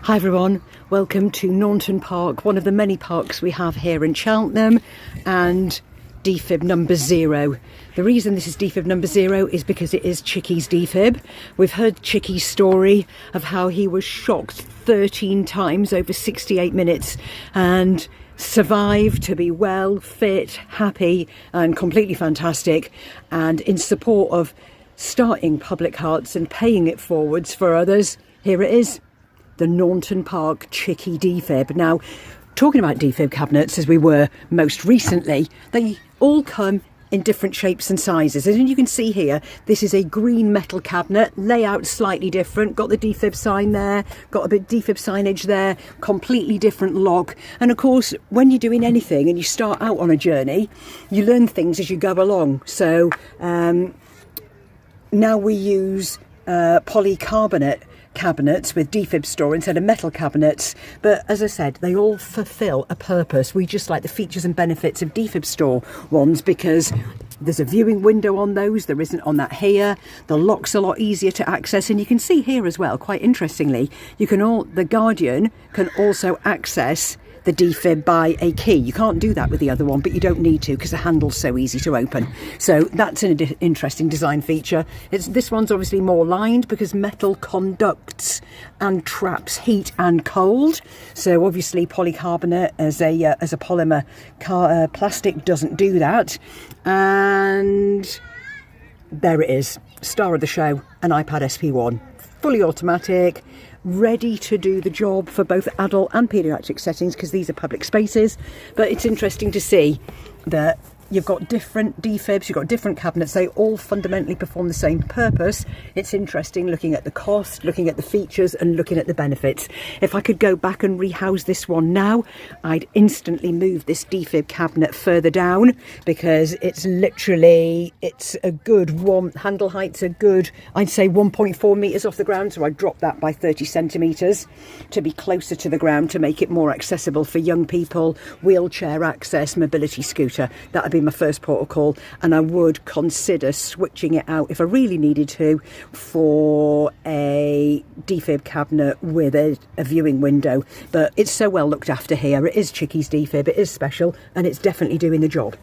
Hi everyone, welcome to Naunton Park, one of the many parks we have here in Cheltenham, and Defib number 0. The reason this is Defib number 0 is because it is CHickey's Defib. We've heard CHickey's story of how he was shocked 13 times over 68 minutes and survived to be well, fit, happy and completely fantastic, and in support of starting public hearts and paying it forwards for others. Here it is. The Naunton Park CHickey Defib. Now, talking about defib cabinets, as we were most recently, they all come in different shapes and sizes. As you can see here, this is a green metal cabinet, layout slightly different, got the defib sign there, got a bit defib signage there, completely different lock. And of course, when you're doing anything and you start out on a journey, you learn things as you go along. So now we use polycarbonate cabinets with defib store instead of metal cabinets, but as I said, they all fulfill a purpose. We just like the features and benefits of defib store ones because there's a viewing window on those, there isn't on that here. The lock's a lot easier to access, and you can see here as well, quite interestingly, the Guardian can also access the defib by a key. You can't do that with the other one, but you don't need to because the handle's so easy to open. So that's an interesting design feature. This one's obviously more lined because metal conducts and traps heat and cold. So obviously polycarbonate as a polymer plastic doesn't do that. And there it is, star of the show, an iPad SP1, fully automatic, ready to do the job for both adult and paediatric settings because these are public spaces. But it's interesting to see that you've got different defibs, you've got different cabinets, they all fundamentally perform the same purpose. It's interesting looking at the cost, looking at the features and looking at the benefits. If I could go back and rehouse this one now, I'd instantly move this defib cabinet further down because it's a good one, handle height's a good, I'd say 1.4 metres off the ground, so I'd drop that by 30 centimetres to be closer to the ground to make it more accessible for young people, wheelchair access, mobility scooter. That would be my first port of call, and I would consider switching it out if I really needed to for a defib cabinet with a viewing window. But it's so well looked after here. It is CHickey's Defib, it is special, and it's definitely doing the job.